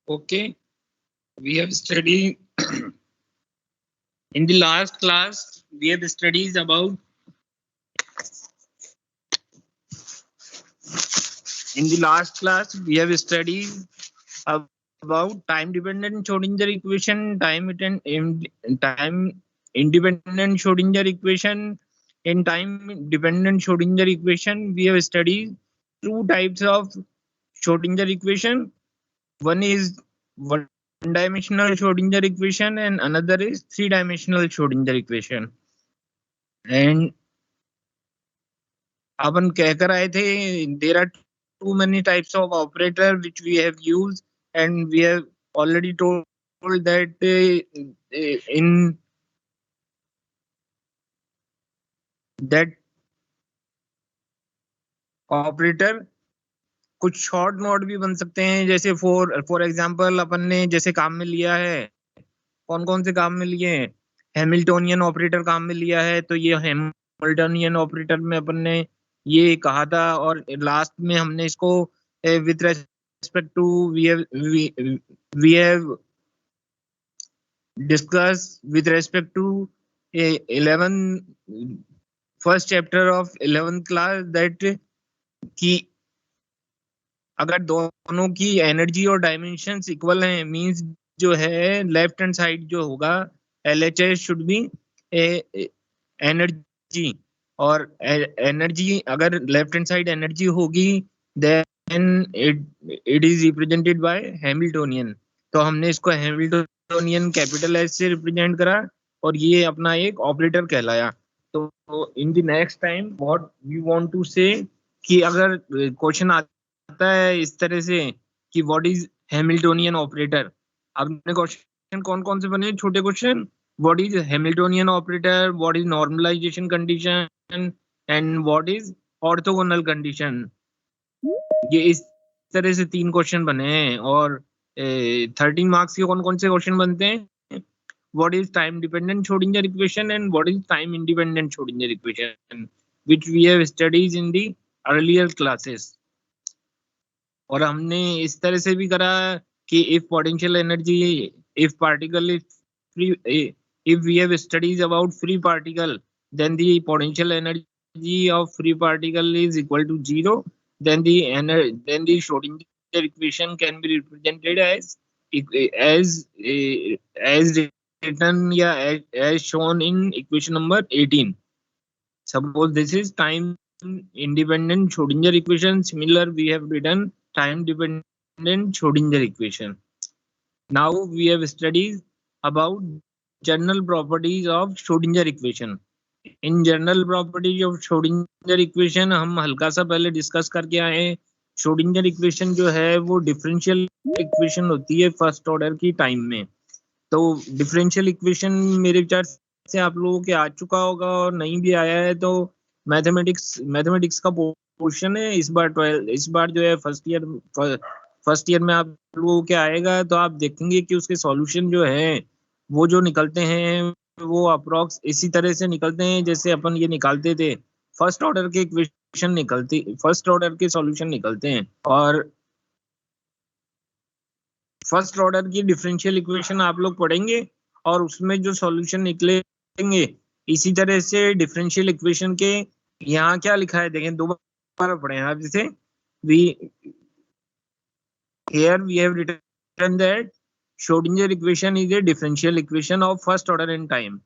Okay, we have studied in the last class. We have studied about about time dependent Schrodinger equation, time independent Schrodinger equation. In time dependent Schrodinger equation, we have studied two types of Schrodinger equation. One is one dimensional Schrodinger equation and another is three dimensional Schrodinger equation. And अपन कहकर आए थे there are too many types of operator which we have used, and we have already told that in that operator कुछ short note भी बन सकते हैं, जैसे for example अपन ने जैसे काम में लिया है, कौन कौन से काम में लिए हैं, हैमिल्टोनियन ऑपरेटर काम में लिया है। तो ये हैमिल्टोनियन ऑपरेटर में अपन ने ये कहा था, और लास्ट में हमने इसको with respect to we have discuss with respect to 11 first chapter of 11th class that कि अगर दोनों की एनर्जी और डायमेंशंस इक्वल हैं, मींस जो है लेफ्ट हैंड साइड जो होगा LHS शुड बी एनर्जी, और एनर्जी अगर लेफ्ट हैंड साइड एनर्जी होगी then it is represented by Hamiltonian. तो हमने इसको हैमिल्टोनियन कैपिटल एस से रिप्रेजेंट करा और ये अपना एक ऑपरेटर कहलाया। तो in the next time what we want to say कि अगर क्वेश्चन आता है इस तरह से कि व्हाट इज हैमिल्टोनियन ऑपरेटर, आपने क्वेश्चन कौन कौन से बने छोटे question, what is Hamiltonian operator, what is normalisation condition and what is orthogonal condition. ये इस तरह से 3 क्वेश्चन बने हैं। और 13 मार्क्स के कौन कौन से क्वेश्चन बनते हैं, what is time dependent Schrodinger equation and what is time independent Schrodinger equation which we have studies in the earlier classes. और हमने इस तरह से भी करा कि if potential energy, if particle is free, if we have studies about free particle, then the potential energy of free particle is equal to 0. Then the Schrodinger equation can be represented as written, as shown in equation number 18. Suppose this is time independent Schrodinger equation. Similar, we have written time dependent Schrodinger equation. Now we have studied about general properties of Schrodinger equation. In general properties of Schrodinger equation हम हल्का सा पहले discuss करके आए हैं। Schrodinger equation जो है वो डिफरेंशियल इक्वेशन होती है फर्स्ट ऑर्डर की टाइम में। तो डिफरेंशियल इक्वेशन मेरे विचार से आप लोगों के आ चुका होगा, और नहीं भी आया है तो मैथमेटिक्स का पोर्शन है इस बार जो है फर्स्ट ईयर में आप लोगों के आएगा, तो आप देखेंगे कि उसके सॉल्यूशन जो है वो जो निकलते हैं वो अप्रोक्स इसी तरह से निकलते हैं जैसे अपन ये निकालते थे। फर्स्ट ऑर्डर के इक्वेशन फर्स्ट ऑर्डर के सॉल्यूशन निकलते हैं, और फर्स्ट ऑर्डर की डिफरेंशियल इक्वेशन आप लोग पढ़ेंगे और उसमें जो सॉल्यूशन निकलेंगे इसी तरह से डिफरेंशियल इक्वेशन के यहाँ क्या लिखा है देखें, दोबारा पढ़ें आप। जैसे here we have written that Schrodinger equation is a differential equation of first order in time.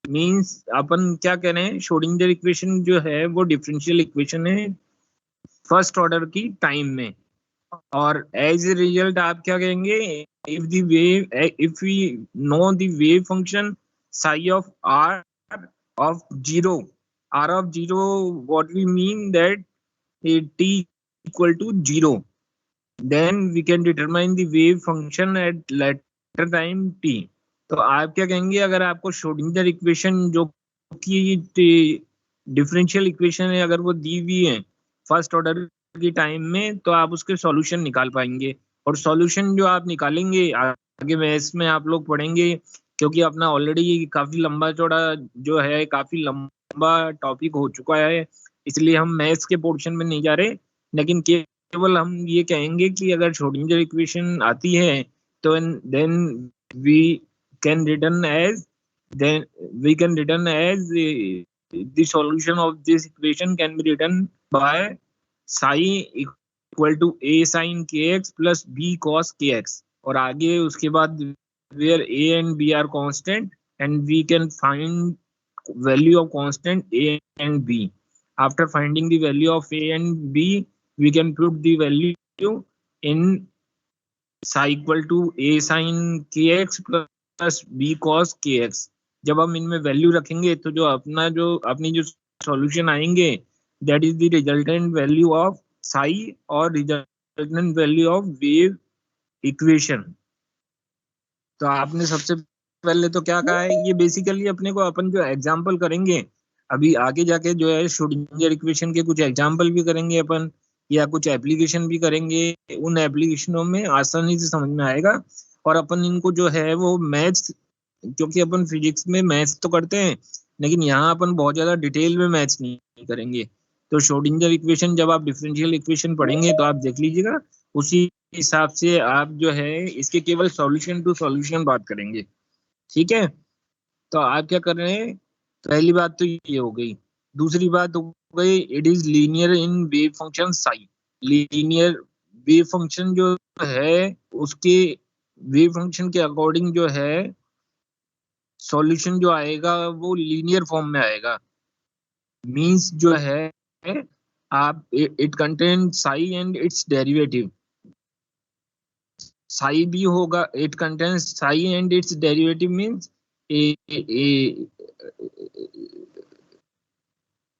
Means अपन क्या कह रहे हैं, Schrodinger equation जो है वो डिफरेंशियल इक्वेशन है फर्स्ट ऑर्डर की टाइम में। और एज ए रिजल्ट आप क्या कहेंगे, if we know the wave function psi of r of 0, r of 0, what we mean that t equal to 0, then we can determine the wave function at later time t. तो आप क्या कहेंगे, अगर आपको Schrodinger equation जो कि differential equation है अगर वो दी हुई है फर्स्ट ऑर्डर की टाइम में, तो आप उसके सॉल्यूशन निकाल पाएंगे। और सॉल्यूशन जो आप निकालेंगे आगे मैथ्स में आप लोग पढ़ेंगे, क्योंकि अपना ऑलरेडी काफी लंबा चौड़ा जो है काफी लंबा टॉपिक हो चुका है, इसलिए हम मैथ्स के पोर्शन में नहीं जा रहे, लेकिन केवल हम ये कहेंगे कि अगर श्रोडिंगर इक्वेशन आती है तो then we can return as then we can return as the solution of this equation can be written by psi equal to a sin kx plus b cos kx, और आगे उसके बाद where a and b are constant and we can find value of constant a and b. After finding the value of a and b, we can put the value in psi equal to a sin kx plus b cos kx. जब हम इनमें value रखेंगे तो जो अपनी जो solution आएंगे, that is the resultant value of psi और resultant value of wave equation. तो आपने सबसे पहले तो क्या कहा है, ये बेसिकली अपने को अपन जो एग्जांपल करेंगे अभी आगे जाके जो है श्रोडिंगर इक्वेशन के कुछ एग्जांपल भी करेंगे अपन, या कुछ एप्लीकेशन भी करेंगे। उन एप्लीकेशनों में आसानी से समझ में आएगा, और अपन इनको जो है वो मैथ्स, क्योंकि अपन फिजिक्स में मैथ्स तो करते हैं लेकिन यहाँ अपन बहुत ज्यादा डिटेल में मैथ्स नहीं करेंगे। तो श्रोडिंगर इक्वेशन जब आप डिफरेंशियल इक्वेशन पढ़ेंगे तो आप देख लीजिएगा, उसी हिसाब से आप जो है इसके केवल सॉल्यूशन टू सॉल्यूशन बात करेंगे। ठीक है, तो आप क्या कर रहे हैं, पहली बात तो ये हो गई। दूसरी बात हो गई, it is linear in wave function psi. Linear wave function जो है उसके वेव फंक्शन के अकॉर्डिंग जो है सॉल्यूशन जो आएगा वो लीनियर फॉर्म में आएगा। मींस जो है आप it contain Sai and it's derivative. Sai भी होगा, it contains Sai and it's derivative means a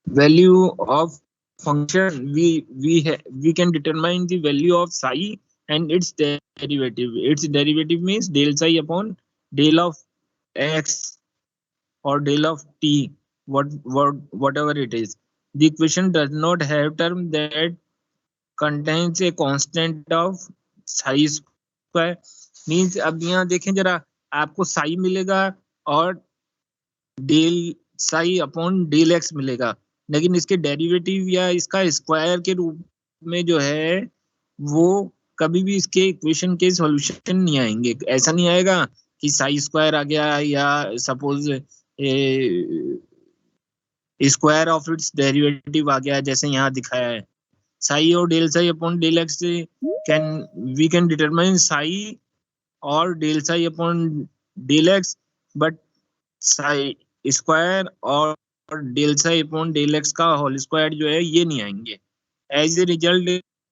value of function we can determine the value of psi and its derivative. Its derivative means del psi upon del of x or del of t, whatever it is. The equation does not have term that contains a constant of psi square. Means अब यहाँ देखें जरा, आपको psi मिलेगा और del psi upon del x मिलेगा, लेकिन इसके डेरिवेटिव या इसका स्क्वायर के रूप में जो है वो कभी भी इसके इक्वेशन के सॉल्यूशन नहीं आएंगे। ऐसा नहीं आएगा कि साई स्क्वायर आ गया या suppose square of its derivative आ गया जैसे यहाँ दिखाया है। साई और del psi upon del x we can determine psi और del psi upon del x, but psi square और del psi upon del x का होल स्क्वायर जो है ये नहीं आएंगे। As a result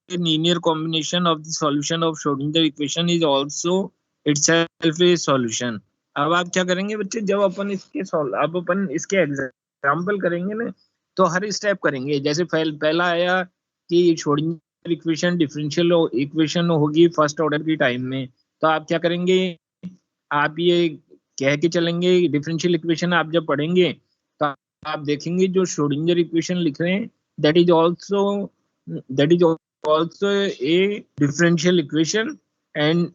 linear combination of the solution of Schrodinger equation is also itself a solution. अब आप क्या करेंगे बच्चे, जब अपन इसके एग्जांपल करेंगे ना तो हर स्टेप करेंगे। जैसे पहला आया कि श्रोडिंगर इक्वेशन डिफरेंशियल इक्वेशन होगी फर्स्ट ऑर्डर की टाइम में, तो आप क्या करेंगे, आप ये कह के चलेंगे डिफरेंशियल इक्वेशन आप जब पढ़ेंगे तो आप देखेंगे जो श्रोडिंगर इक्वेशन लिख रहे हैं that is also a differential equation and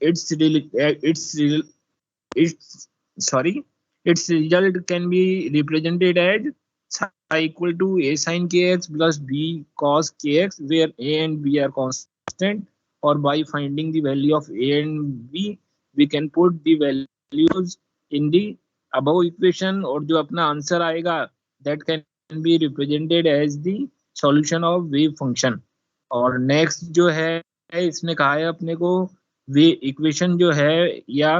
its result can be represented as psi equal to a sin kx plus b cos kx where a and b are constant, or by finding the value of a and b we can put the values in the above equation, और जो अपना answer आएगा that can be represented as the solution of wave function। और next जो है इसने कहा है अपने को वे इक्वेशन जो है या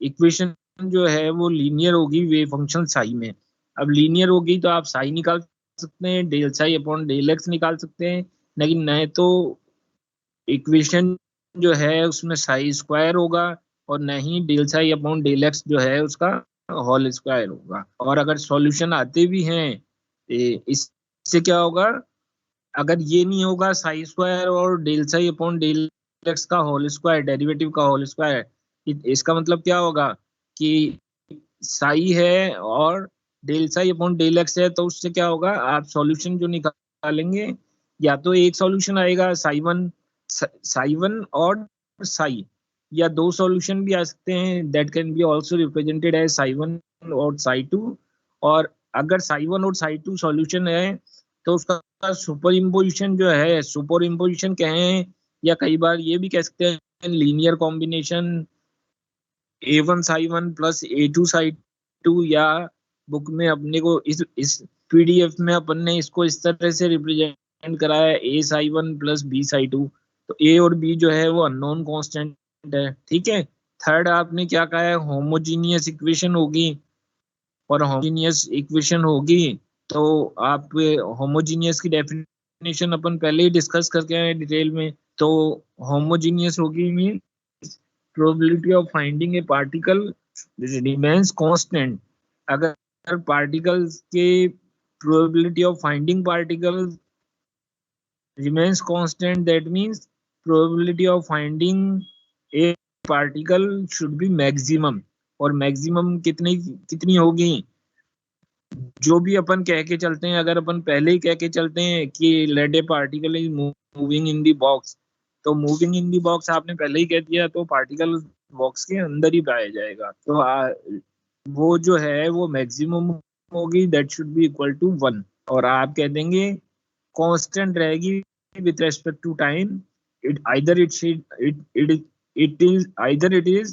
इक्वेशन जो है वो लीनियर होगी वेव फंक्शन साई में। अब लीनियर होगी तो आप साई निकाल सकते हैं, del psi upon del x निकाल सकते हैं, लेकिन नहीं तो इक्वेशन जो है उसमें साई स्क्वायर होगा और नहीं del psi upon del x जो है उसका होल स्क्वायर होगा। और अगर सॉल्यूशन आते भी हैं इससे क्या होगा, अगर ये नहीं होगा साई स्क्वायर और del psi upon del x का होल स्क्वायर, डेरिवेटिव का होल स्क्वायर, इसका मतलब क्या होगा कि साई है और del psi upon del x है, तो उससे क्या होगा, आप सॉल्यूशन जो निकालेंगे या तो एक सॉल्यूशन आएगा साई वन और साई, या दो सॉल्यूशन भी आ सकते हैं that can be also represented as psi one और साई टू। और अगर साई वन और साई टू सॉल्यूशन है तो उसका सुपर इम्पोजिशन जो है, सुपर इम्पोजिशन कहें या कई बार ये भी कह सकते हैं linear combination, A1 psi 1 plus A2 psi 2, या बुक में अपने को इस पीडीएफ में अपन ने इसको इस तरह से रिप्रेजेंट करा है, A psi 1 plus B psi 2। तो ए और बी जो है वो अननोन कांस्टेंट है, ठीक है। थर्ड आपने क्या कहा है, होमोजीनियस इक्वेशन होगी, और होमोजीनियस इक्वेशन होगी तो आप होमोजीनियस की डेफिनेशन अपन पहले ही डिस्कस करके आए डिटेल में। तो होमोजीनियस होगी mean probability of finding A particle remains constant. अगर पार्टिकल्स के probability of finding particle remains constant, that means probability of finding a particle should be maximum। और मैक्सिमम कितनी कितनी होगी, जो भी अपन कह के चलते हैं, अगर अपन पहले ही कह के चलते हैं कि let a particle is moving in the box, तो मूविंग इन दी बॉक्स आपने पहले ही कह दिया तो पार्टिकल बॉक्स के अंदर ही पाया जाएगा। तो वो जो है वो मैक्सिमम होगी, that should be equal to 1। और आप कह देंगे कांस्टेंट रहेगी with respect to time, it either it should it is either it is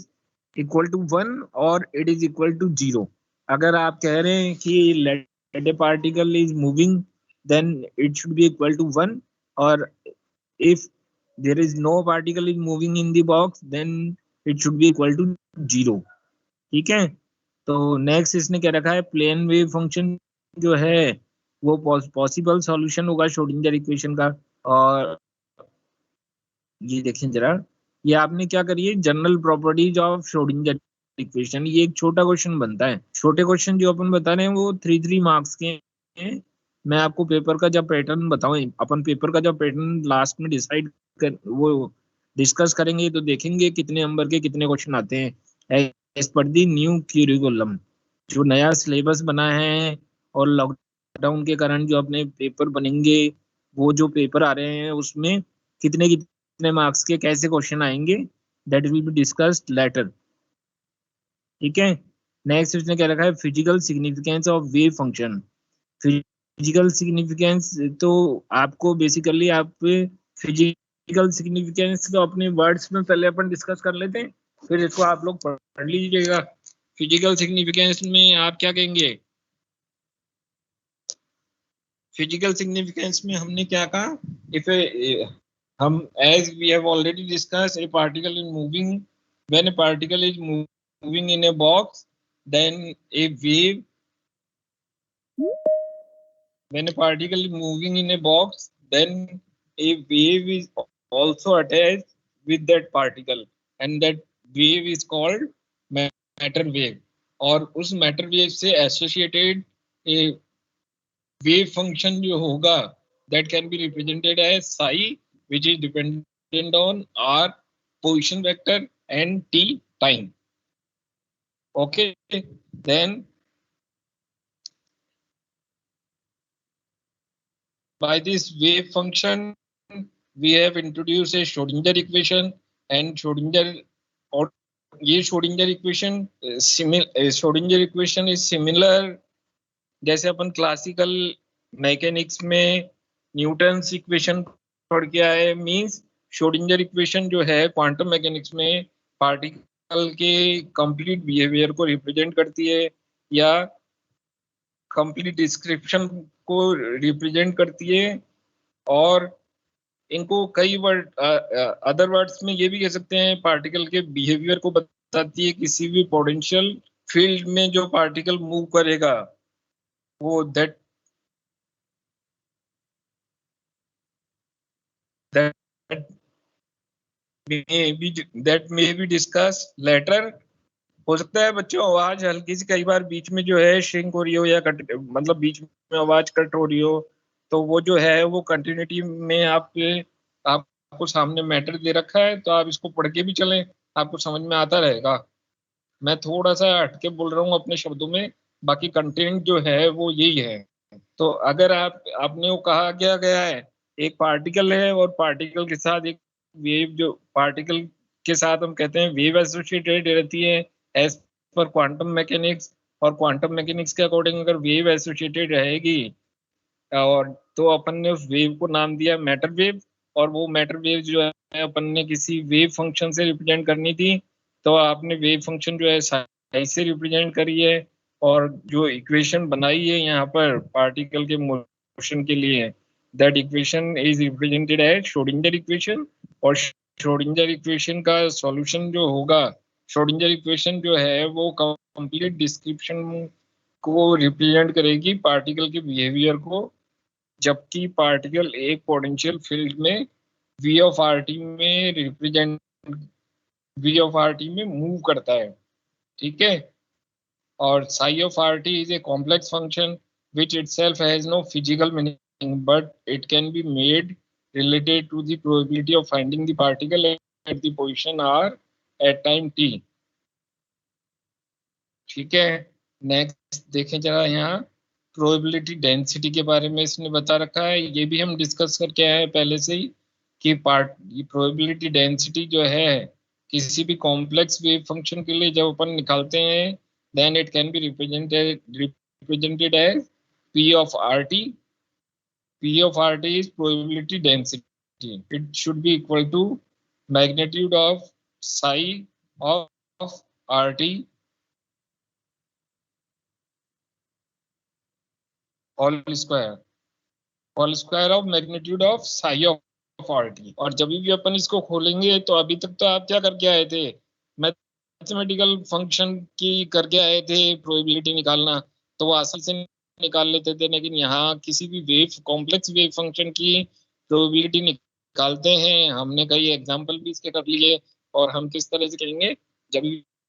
equal to 1 or it is equal to 0। अगर आप कह रहे हैं कि let a particle is moving, then it should be equal to 1, और if there is no particle is moving in the box, then it should be equal to 0। ठीक है। तो नेक्स्ट इसने क्या रखा है, प्लेन वेव फंक्शन जो है वो पॉसिबल सॉल्यूशन होगा श्रोडिंगर इक्वेशन का। और ये देखें जरा, ये आपने क्या करिए, general properties of Schrodinger equation, ये एक छोटा क्वेश्चन बनता है। छोटे क्वेश्चन जो अपन बता रहे हैं वो 3 मार्क्स के हैं। मैं आपको पेपर का जब पैटर्न बताऊं, अपन पेपर का जब पैटर्न लास्ट में डिसाइड कर वो डिस्कस करेंगे तो देखेंगे कितने नंबर के कितने क्वेश्चन आते हैं एज पर दी न्यू क्यूरिकुलम, जो नया सिलेबस बना है। और लॉकडाउन के कारण जो अपने पेपर बनेंगे, वो जो पेपर आ रहे हैं उसमें कितने कितने मार्क्स के कैसे क्वेश्चन आएंगे, that will be discussed later. ठीक है। नेक्स्ट उसने क्या रखा है, physical significance of wave function. Physical significance तो आपको बेसिकली आप फिजिकल सिग्निफिकेंस को अपने वर्ड्स में पहले अपन डिस्कस कर लेते हैं, फिर इसको आप लोग पढ़ लीजिएगा। फिजिकल सिग्निफिकेंस में आप क्या कहेंगे, फिजिकल सिग्निफिकेंस में हमने क्या कहा, इफ हम as we have already discussed, a particle is moving, when a particle is moving in a box, then a wave, when a particle is moving in a box, then a wave is also attached with that particle, and that wave is called matter wave। और उस matter wave से associated ए wave function जो होगा, that can be represented as psi, which is dependent on r position vector and t time। Okay, then by this wave function we have introduced a Schrodinger equation, and Schrodinger, और ये Schrodinger equation Schrodinger equation is similar, जैसे अपन classical mechanics में Newton's equation पढ़ के आए, means Schrodinger equation जो है quantum mechanics में पार्टिकल के कंप्लीट बिहेवियर को रिप्रेजेंट करती है, या कंप्लीट डिस्क्रिप्शन को रिप्रेजेंट करती है। और इनको कई वर्ड अदर वर्ड्स में ये भी कह सकते हैं, पार्टिकल के बिहेवियर को बताती है। किसी भी पोटेंशियल फील्ड में जो पार्टिकल मूव करेगा वो that may be discussed later। हो सकता है बच्चों आवाज हल्की सी कई बार बीच में जो है श्रिंक हो रही हो, या कट, मतलब बीच में आवाज कट हो रही हो, तो वो जो है वो कंटिन्यूटी में आपको सामने मैटर दे रखा है, तो आप इसको पढ़ के भी चलें, आपको समझ में आता रहेगा। मैं थोड़ा सा हटके बोल रहा हूँ अपने शब्दों में, बाकी कंटेंट जो है वो यही है। तो अगर आपने वो कहा गया है, एक पार्टिकल है और पार्टिकल के साथ एक वेव, जो पार्टिकल के साथ हम कहते हैं वेव एसोसिएटेड रहती है एज पर क्वांटम मैकेनिक्स। और क्वांटम मैकेनिक्स के अकॉर्डिंग अगर वेव एसोसिएटेड रहेगी, और तो अपन ने उस वेव को नाम दिया मैटर वेव। और वो मैटर वेव जो है अपन ने किसी वेव फंक्शन से रिप्रेजेंट करनी थी, तो आपने वेव फंक्शन जो है साइज से रिप्रेजेंट करी है, और जो इक्वेशन बनाई है यहाँ पर पार्टिकल के मोशन के लिए, that equation is represented as Schrodinger equation. और श्रोडिंगर इक्वेशन का सॉल्यूशन जो होगा, श्रोडिंगर इक्वेशन जो है वो कंप्लीट डिस्क्रिप्शन को रिप्रेजेंट करेगी पार्टिकल के बिहेवियर को, जबकि पार्टिकल एक पोटेंशियल फील्ड में वी ऑफ आर टी में represent V of r t में मूव करता है। ठीक है। और psi of rt is a complex function which itself has no physical meaning, but it can be made related to the probability of finding the particle at the position r at time t। ठीक है। Next देखें जरा, यहाँ probability density के बारे में इसने बता रखा है, ये भी हम डिस्कस करके आए हैं पहले से ही कि प्रोबेबिलिटी डेंसिटी जो है किसी भी कॉम्प्लेक्स वेव फंक्शन के लिए जब अपन निकालते हैं, then it can be represented as P of RT. P of RT is probability density. It should be equal to magnitude of psi of RT whole square of magnitude of psi of RT। और जब भी अपन इसको खोलेंगे तो अभी तक तो आप क्या करके आए थे, मैथमेटिकल फंक्शन की करके आए थे प्रोबेबिलिटी निकालना, तो वो आसानी से निकाल लेते थे। लेकिन यहाँ किसी भी वेव कॉम्प्लेक्स वेव फंक्शन की प्रोबेबिलिटी निकालते हैं, हमने कई एग्जांपल भी इसके कर लिए, और हम किस तरह से करेंगे, जब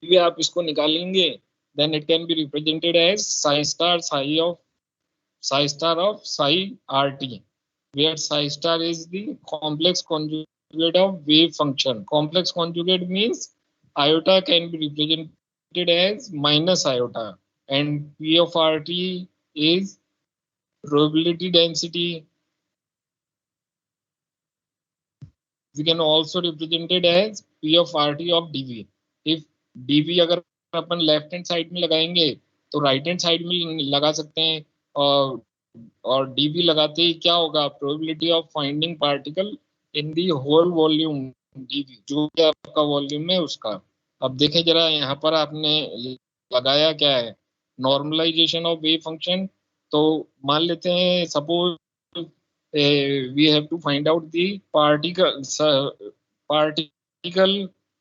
भी आप इसको निकालेंगे then it can be represented as psi star of psi rt, where psi star is the complex conjugate of wave function. Complex conjugate means iota can be represented as minus iota, and P of RT is probability density. We can also represent it as P of RT of dV. If dV अगर अपन left hand side में लगाएंगे तो right hand side में लगा सकते हैं, और dV लगाते ही क्या होगा, probability of finding particle in the whole volume dV, जो कि आपका वॉल्यूम है उसका। अब देखें जरा, यहाँ पर आपने लगाया क्या है, नॉर्मलाइजेशन ऑफ वेव फंक्शन। तो मान लेते हैं suppose we have to find out the particle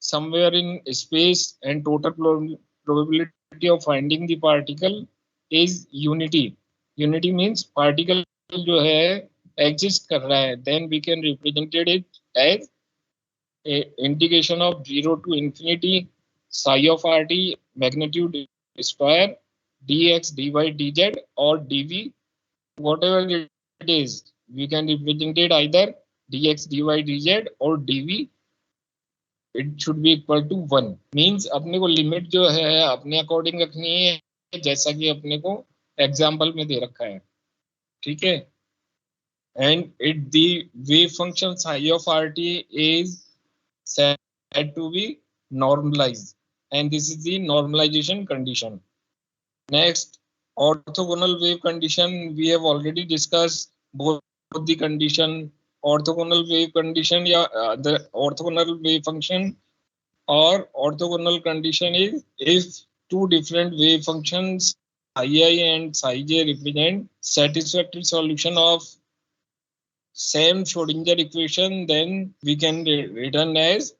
somewhere in space, and total probability of finding the particle is unity। unity means particle जो है exist कर रहा है, then we can represent it as a integration of 0 to infinity psi of rt magnitude square dx dy dz or dv, whatever it is, we can represent it either dx dy dz or dv, it should be equal to 1। Means अपने को limit जो है अपने according रखनी है, जैसा कि अपने को एग्जाम्पल में दे रखा है। ठीक है। And it the wave function psi of rt is said to be normalized, and this is the normalization condition। Next, orthogonal wave condition, we have already discussed both the condition, orthogonal wave condition या the orthogonal wave function, or orthogonal condition is if two different wave functions psi I and psi j represent satisfactory solution of same Schrodinger equation, then we can return as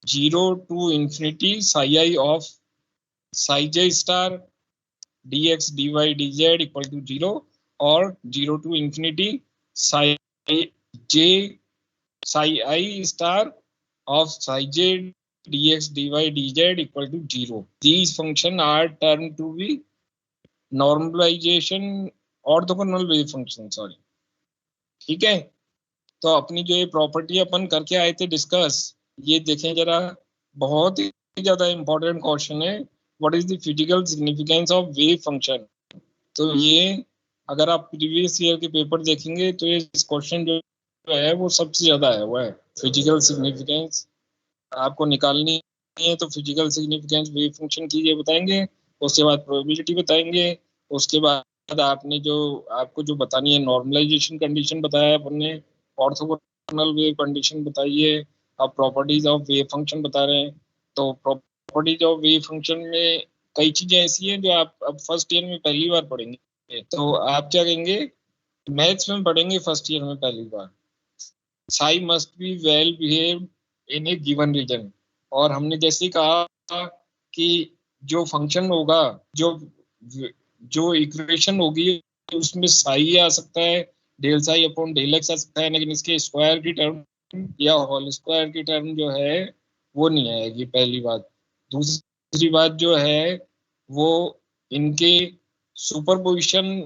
0 to infinity psi I of psi j star dx dy dz equal to 0, or 0 to infinity psi j psi I star of psi j dx dy dz equal to 0। These functions are termed to be normalization orthogonal wave function। Sorry. ठीक है। तो अपनी जो ये property अपन करके आए थे discuss, ये देखें जरा, बहुत ही ज्यादा इंपॉर्टेंट क्वेश्चन है, what is the physical significance of wave function. तो ये अगर आप प्रीवियस ईयर के पेपर देखेंगे तो ये क्वेश्चन जो है वो सबसे ज्यादा है, वो है फिजिकल सिग्निफिकेंस आपको निकालनी है। तो फिजिकल सिग्निफिकेंस वेव फंक्शन की ये बताएंगे, उसके बाद प्रोबेबिलिटी बताएंगे, उसके बाद आपने जो आपको जो बतानी है नॉर्मलाइजेशन कंडीशन बताया अपन ने, ऑर्थोगोनल वेव कंडीशन बताइए, अब प्रॉपर्टीज ऑफ वेव फंक्शन बता रहे हैं। तो प्रॉपर्टीज ऑफ वेव फंक्शन में कई चीजें ऐसी हैं जो आप अब फर्स्ट ईयर में पहली बार पढ़ेंगे। तो आप क्या कहेंगे, मैथ्स में पढ़ेंगे फर्स्ट ईयर में पहली बार, psi must be well behaved in a given region. और हमने जैसे ही कहा कि जो फंक्शन होगा, जो जो इक्वेशन होगी उसमें साई आ सकता है, del psi upon del x आ सकता है, लेकिन इसके स्क्वायर की टर्म या होल स्क्वायर की टर्म जो है वो नहीं आएगी, पहली बात। दूसरी बात जो है वो इनके सुपरपोजिशन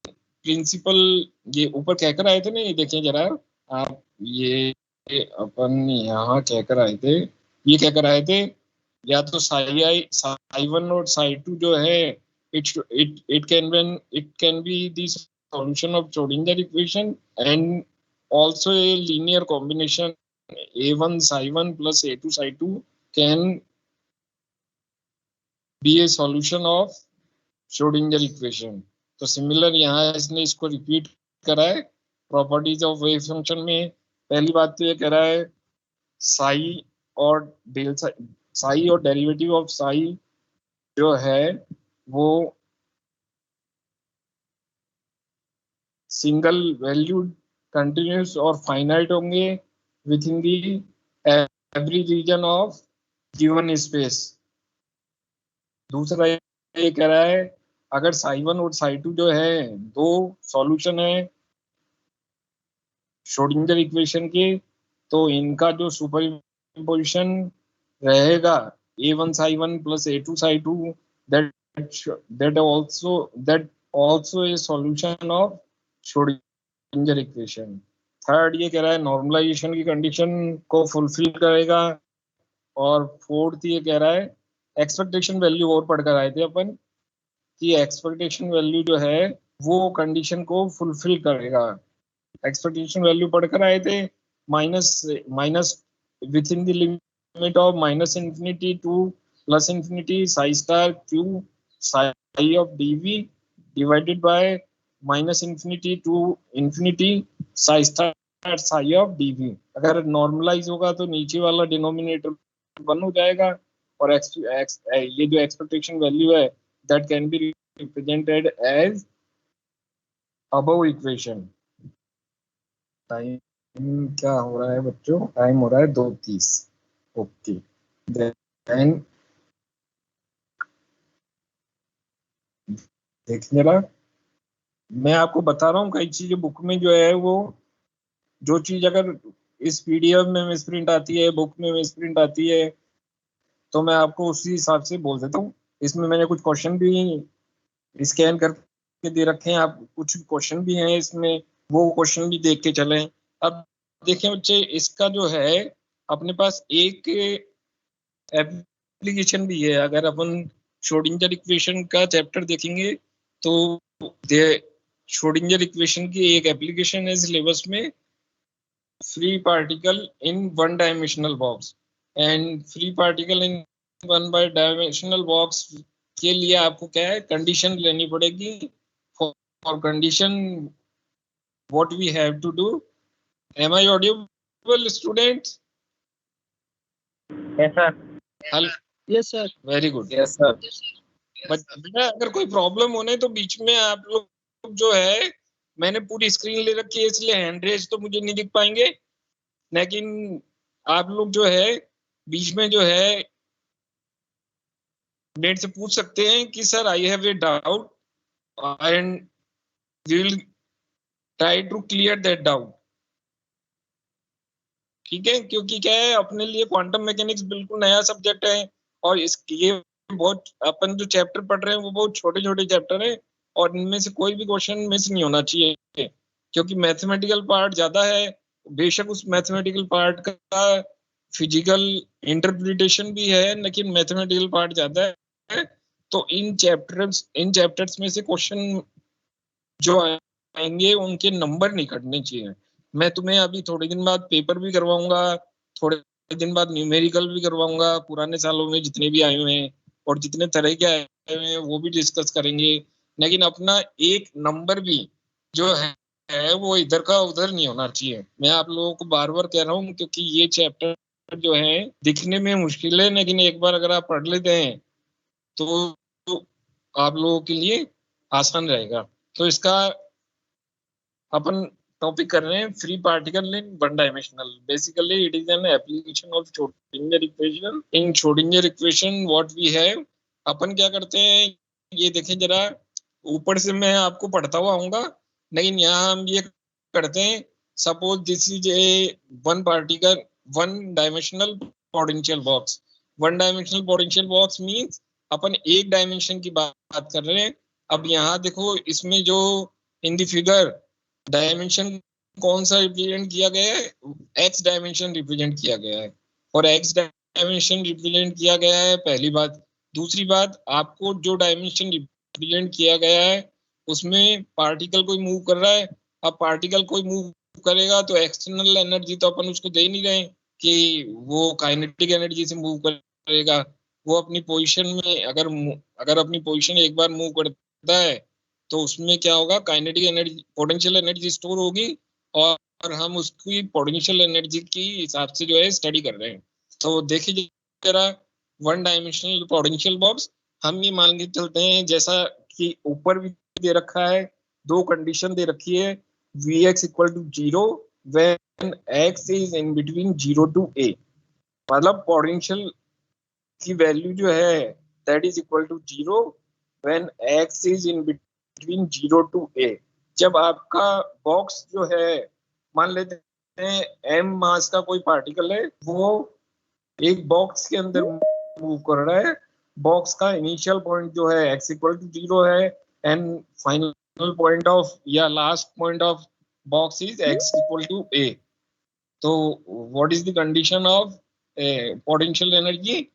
प्रिंसिपल, ये ऊपर कह कर आए थे ना, ये देखें जरा आप, ये अपन यहाँ कह कर आए थे, ये कह कर आए थे या तो साई वन और साई टू जो है it can be the solution of Schrodinger equation and also a linear combination a1 psi1 plus a2 psi2 can be a solution of Schrodinger equation। तो सिमिलर यहाँ इसने इसको रिपीट करा है प्रॉपर्टीज ऑफ वेव फंक्शन में। पहली बात तो ये कह रहा है साई और डेल साई और डेरिवेटिव ऑफ साई जो है वो सिंगल वैल्यूड कंटिन्यूस और फाइनाइट होंगे within the every region of given space. दूसरा ये कह रहा है अगर साई वन और साई टू जो है दो सॉल्यूशन है श्रोडिंगर इक्वेशन के, तो इनका जो सुपरपोजिशन रहेगा a1 psi1 plus a2 psi2 that also a solution of Schrodinger equation. Third ये कह रहा है नॉर्मलाइजेशन की कंडीशन को फुलफिल करेगा। और फोर्थ ये कह रहा है एक्सपेक्टेशन वैल्यू और पढ़कर आए थे अपन कि एक्सपेक्टेशन वैल्यू जो है वो कंडीशन को फुलफिल करेगा। एक्सपेक्टेशन वैल्यू पढ़कर आए थे minus within the limit of minus infinity to plus infinity psi star q psi of dV divided by minus infinity to infinity psi star psi of dV. अगर normalise होगा तो नीचे वाला denominator 1 हो जाएगा और ये जो एक्सपेक्टेशन वैल्यू है that can be represented as above equation. Time क्या हो रहा है बच्चों, टाइम हो रहा है 2:30। ओके देन देखिए ना, मैं आपको बता रहा हूँ कई चीजें बुक में जो है वो, जो चीज अगर इस पीडीएफ में मिसप्रिंट आती है, बुक में मिसप्रिंट आती है, तो मैं आपको उसी हिसाब से बोल देता हूँ। इसमें मैंने कुछ क्वेश्चन भी स्कैन करके दे रखे हैं, आप कुछ क्वेश्चन भी हैं इसमें, वो क्वेश्चन भी देख के चलें। अब देखें बच्चे, इसका जो है अपने पास एक एप्लीकेशन भी है। अगर अपन श्रोडिंगर इक्वेशन का चैप्टर देखेंगे तो श्रोडिंगर इक्वेशन की एक एप्लीकेशन है सिलेबस में, free particle in one dimensional box. And free particle in one by dimensional box के लिए आपको क्या है, कंडीशन लेनी पड़ेगी। For condition what we have to do. Am I audible students? Yes sir. Hello, yes sir. Very good. Yes sir. बेटा अगर कोई प्रॉब्लम होने तो बीच में आप लोग जो है, मैंने पूरी स्क्रीन ले रखी है इसलिए हैंड रेज तो मुझे नहीं दिख पाएंगे, लेकिन आप लोग जो है बीच में जो है नेट से पूछ सकते हैं कि sir I have a doubt and we will try to clear that doubt. ठीक है, क्योंकि क्या है अपने लिए क्वांटम मैकेनिक्स बिल्कुल नया सब्जेक्ट है और ये बहुत, अपन जो चैप्टर पढ़ रहे हैं वो बहुत छोटे छोटे चैप्टर है और इनमें से कोई भी क्वेश्चन मिस नहीं होना चाहिए, क्योंकि मैथमेटिकल पार्ट ज्यादा है। बेशक उस मैथमेटिकल पार्ट का फिजिकल इंटरप्रिटेशन भी है, लेकिन मैथमेटिकल पार्ट ज्यादा है। तो इन चैप्टर्स में से क्वेश्चन जो आएंगे उनके नंबर नहीं कटने चाहिए। मैं तुम्हें अभी थोड़े दिन बाद पेपर भी करवाऊंगा, थोड़े दिन बाद न्यूमेरिकल भी करवाऊंगा, पुराने सालों में जितने भी आए हुए हैं और जितने तरह के आए हुए हैं वो भी डिस्कस करेंगे। लेकिन अपना एक नंबर भी जो है वो इधर का उधर नहीं होना चाहिए। मैं आप लोगों को बार बार कह रहा हूँ क्योंकि ये चैप्टर जो है दिखने में मुश्किल है, लेकिन एक बार अगर आप पढ़ लेते हैं तो आप लोगों के लिए आसान रहेगा। तो इसका अपन टॉपिक कर रहे हैं free particle in one dimensional. Basically it is an application of Schrodinger equation. In Schrodinger equation what we have, अपन क्या करते हैं ये देखें जरा। ऊपर से मैं आपको पढ़ता हुआ आऊंगा, लेकिन यहाँ हम ये करते हैं, suppose this is a one particle one dimensional potential box. One dimensional potential box means अपन एक डायमेंशन की बात कर रहे हैं। अब यहाँ देखो इसमें जो इन द फिगर डायमेंशन कौन सा रिप्रेजेंट किया गया है, एक्स डायमेंशन रिप्रेजेंट किया गया है, और एक्स डायमेंशन रिप्रेजेंट किया गया है, पहली बात। दूसरी बात, आपको जो डायमेंशन रिप्रेजेंट किया गया है उसमें पार्टिकल कोई मूव कर रहा है। अब पार्टिकल कोई मूव करेगा तो एक्सटर्नल एनर्जी तो अपन उसको दे ही नहीं रहे कि वो काइनेटिक एनर्जी से मूव करेगा। वो अपनी पोजीशन में अगर अपनी पोजीशन एक बार मूव करता है तो उसमें क्या होगा, kinetic energy potential energy store होगी, और हम उसकी पोटेंशियल एनर्जी की हिसाब से जो है स्टडी कर रहे हैं। तो देखिए जरा वन डायमेंशनल पोटेंशियल बॉक्स, हम ये मान के चलते हैं जैसा कि ऊपर भी दे रखा है, दो कंडीशन दे रखी है, Vx equal to 0 when x is in between 0 to a। मतलब पोटेंशियल की वैल्यू जो है that is equal to 0 when x is in between 0 to a। जब आपका बॉक्स जो है, मान लेते हैं m मास का कोई पार्टिकल है, वो एक बॉक्स के अंदर मूव कर रहा है। बॉक्स का इनिशियल पॉइंट जो है x इक्वल टू 0 है, एंड फाइनल पॉइंट ऑफ या last point of box is x equal to a। तो what is the condition of potential energy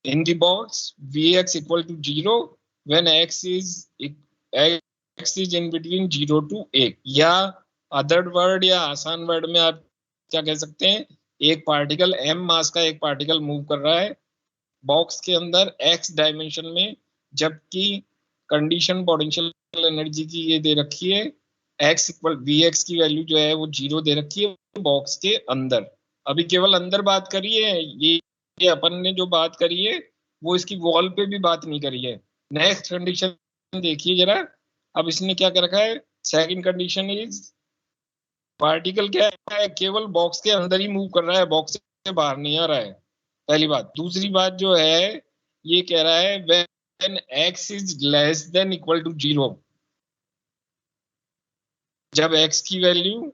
in the box? Vx equal to 0 when x is in between 0 to a। या other word या आसान word में आप क्या कह सकते हैं, एक पार्टिकल m मास का एक पार्टिकल मूव कर रहा है बॉक्स के अंदर x डायमेंशन में, जबकि कंडीशन पोटेंशियल एनर्जी की ये दे रखी है, x इक्वल Vx की वैल्यू जो है वो 0 दे रखी है बॉक्स के अंदर। अभी केवल अंदर बात करी है, ये अपन ने जो बात करी है वो इसकी वॉल पे भी बात नहीं करी है। नेक्स्ट कंडीशन देखिए जरा। अब इसने क्या कर रखा है, सेकंड कंडीशन इज पार्टिकल क्या है, केवल बॉक्स के अंदर ही मूव कर रहा है, बॉक्स से बाहर नहीं आ रहा है, पहली बात। दूसरी बात जो है ये कह रहा है when x is less than equal to 0। जब x की वैल्यू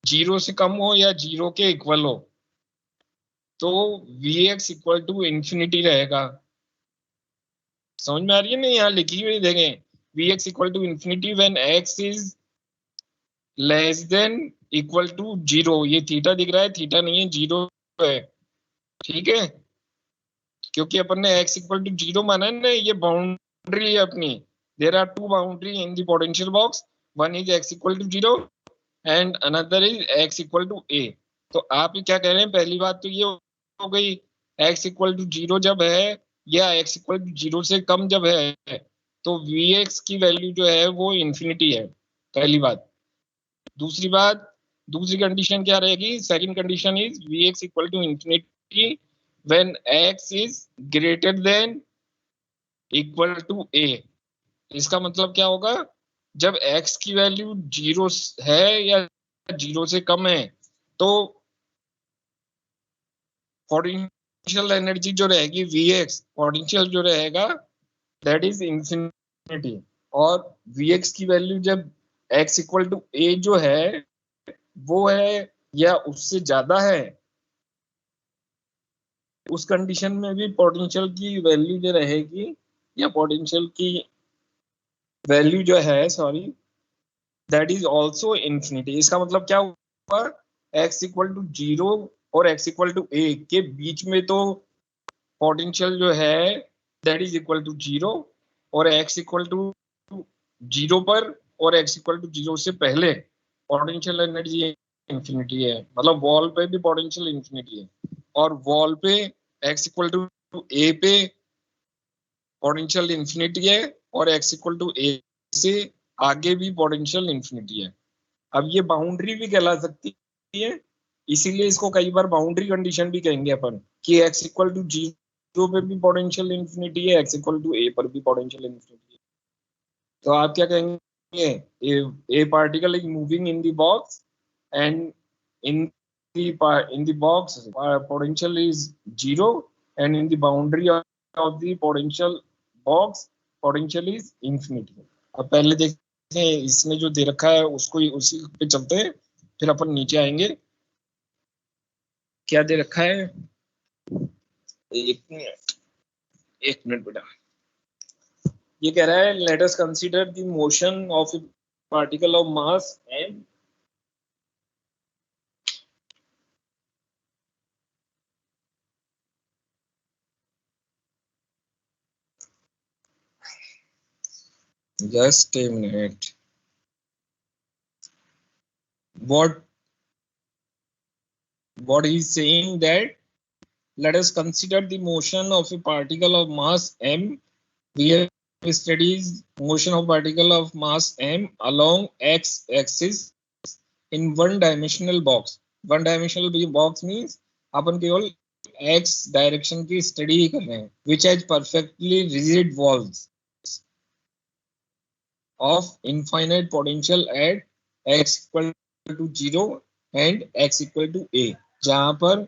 0 से कम हो या 0 के इक्वल हो तो Vx इक्वल टू इंफिनिटी रहेगा। समझ में आ रही है ना, यहाँ लिखी हुई देखें, Vx equal to infinity when x is less than equal to 0। ये थीटा दिख रहा है, थीटा नहीं है, 0 है, ठीक है, क्योंकि अपन ने x इक्वल टू 0 माना है ना, ये बाउंड्री है अपनी। There are two boundary in the potential box, one is x equal to 0 and another is x equal to a। तो आप क्या कह रहे हैं, पहली बात तो ये हो गई, x इक्वल टू 0 जब है या x इक्वल टू 0 से कम जब है तो Vx की वैल्यू जो है वो इंफिनिटी है, पहली बात। दूसरी बात, दूसरी कंडीशन क्या रहेगी, second condition is Vx equal to infinity when x is greater than equal to a। इसका मतलब क्या होगा, जब x की वैल्यू 0 है या 0 से कम है तो पोटेंशियल एनर्जी जो रहेगी Vx, पोटेंशियल जो रहेगा दैट इज इंफिनिटी। और Vx की वैल्यू जब x इक्वल टू a जो है वो है या उससे ज्यादा है, उस कंडीशन में भी पोटेंशियल की वैल्यू जो रहेगी या पोटेंशियल की वैल्यू जो है, sorry, that is also infinity. इसका मतलब क्या हुआ, x इक्वल टू 0 और x इक्वल टू a के बीच में तो पोटेंशियल जो है दैट इज इक्वल टू 0, और x इक्वल टू 0 पर और x इक्वल टू 0 से पहले पोटेंशियल एनर्जी इंफिनिटी है। मतलब वॉल पे भी पोटेंशियल इंफिनिटी है, और वॉल पे x इक्वल टू a पे पोटेंशियल इंफिनिटी है, और x इक्वल टू a से आगे भी पोटेंशियल इंफिनिटी है। अब ये बाउंड्री भी कहला सकती है, इसीलिए इसको कई बार बाउंड्री कंडीशन भी कहेंगे अपन कि x इक्वल टू 0 पे भी पोटेंशियल इन्फिनिटी है, x इक्वल टू a पर भी पोटेंशियल इन्फिनिटी है। तो आप क्या कहेंगे, a particle is moving in the box and in the box potential is 0 and in the boundary of the potential box potential is infinity। अब पहले देखते हैं इसमें जो दे रखा है उसको उसी पे चलते हैं, फिर अपन नीचे आएंगे। क्या दे रखा है, एक मिनट बेटा। ये कह रहा है let us consider the motion of A particle of mass m just a minute। what he's saying that let us consider the motion of a particle of mass m। We have studied motion of particle of mass m along x axis in one dimensional box। one dimensional box means अपन केवल x direction की study ही कर रहे हैं, which has perfectly rigid walls of infinite potential at x equal to 0 and x equal to a। जहां पर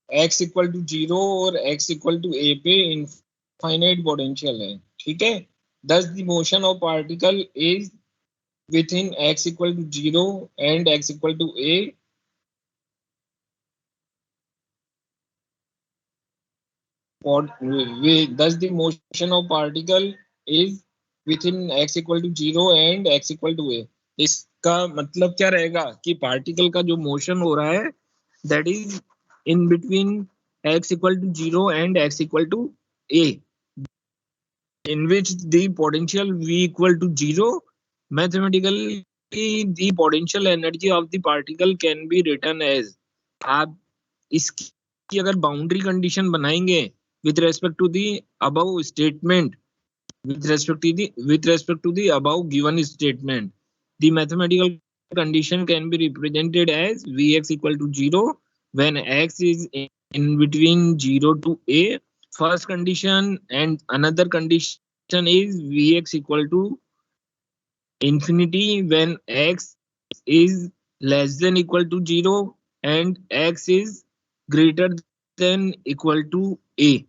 x equal to 0 और x equal to a पे infinite potential है, ठीक है। thus the motion of particle is within x equal to 0 and x equal to a thus the motion of particle is within x equal to 0 and x equal to a। इसका मतलब क्या रहेगा कि particle का जो motion हो रहा है that is in between x equal to 0 and x equal to a, in which the potential v equal to 0, mathematically the potential energy of the particle can be written as। आप इसकी अगर boundary condition बनाएंगे with respect to the above statement, with respect to the above given statement, the mathematical condition can be represented as vx equal to 0 when x is in between 0 to a, first condition, and another condition is vx equal to infinity when x is less than equal to 0 and x is greater than equal to a।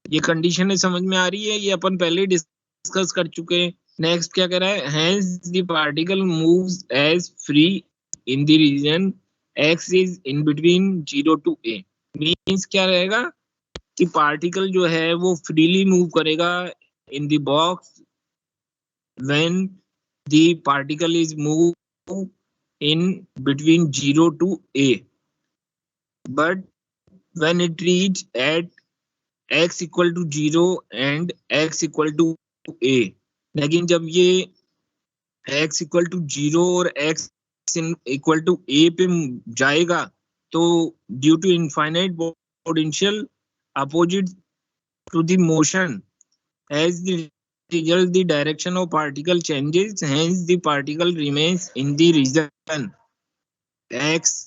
ये condition है, समझ में आ रही है, ये अपन पहले discuss कर चुके हैं। नेक्स्ट क्या कह रहा है, hence the particle moves as free in the region x is in between 0 to a। Means क्या रहेगा कि पार्टिकल जो है वो फ्रीली मूव करेगा in the box when the particle is move in between 0 to a, but when it reach at x equal to 0 and x equal to a, लेकिन जब ये x इक्वल टू 0 और x equal to a पे जाएगा तो due to infinite potential opposite to the motion as the result the direction of particle changes, hence the particle remains in the region x।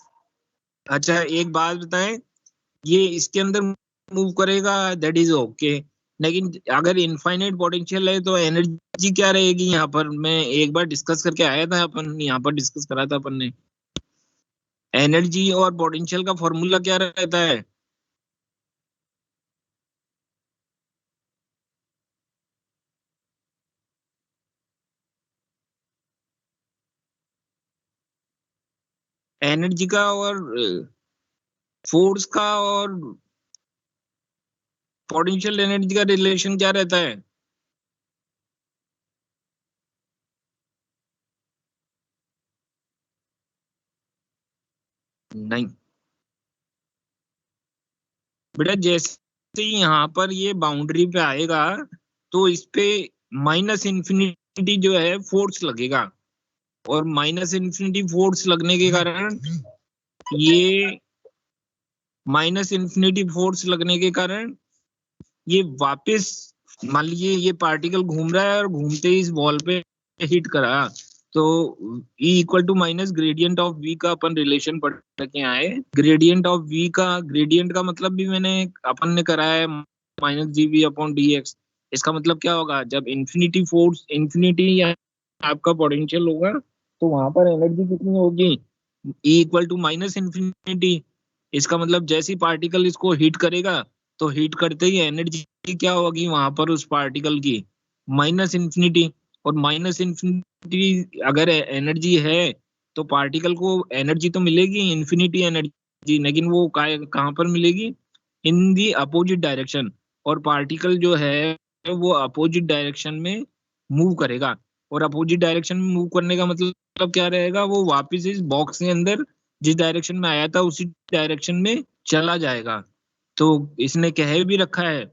अच्छा एक बात बताएं, ये इसके अंदर मूव करेगा दैट इज ओके, लेकिन अगर इनफाइनाइट पोटेंशियल है तो एनर्जी क्या रहेगी यहाँ पर। मैं एक बार डिस्कस करके आया था, अपन यहाँ पर डिस्कस करा था अपन ने। एनर्जी और पोटेंशियल का फॉर्मूला क्या रहता है, एनर्जी का और फोर्स का और पोटेंशियल एनर्जी का रिलेशन क्या रहता है। नहीं बेटा, जैसे ही यहाँ पर ये बाउंड्री पे आएगा तो इस पे माइनस इन्फिनिटी जो है फोर्स लगेगा, और माइनस इन्फिनिटी फोर्स लगने के कारण ये माइनस इन्फिनिटी फोर्स लगने के कारण ये वापस, मान लीजिए ये पार्टिकल घूम रहा है और घूमते ही इस वॉल पे हिट करा तो E equal to minus gradient of V का अपन रिलेशन पढ़ के आए। ग्रेडियंट ऑफ V का, ग्रेडियंट का मतलब भी अपन ने करा है, माइनस GV अपॉन DX। इसका मतलब क्या होगा, जब इंफिनिटी फोर्स, इंफिनिटी या आपका पोटेंशियल होगा तो वहां पर एनर्जी कितनी होगी, E equal to minus infinity. इसका मतलब जैसे ही पार्टिकल इसको हीट करेगा तो हीट करते ही एनर्जी क्या होगी वहां पर उस पार्टिकल की, माइनस इंफिनिटी। और माइनस इंफिनिटी अगर एनर्जी है तो पार्टिकल को एनर्जी तो मिलेगी, इंफिनिटी एनर्जी, लेकिन वो कहाँ पर मिलेगी, इन दी अपोजिट डायरेक्शन। और पार्टिकल जो है वो अपोजिट डायरेक्शन में मूव करेगा। और अपोजिट डायरेक्शन में मूव करने का मतलब क्या रहेगा, वो वापस इस बॉक्स के अंदर जिस डायरेक्शन में आया था उसी डायरेक्शन में चला जाएगा। तो इसने कह भी रखा है,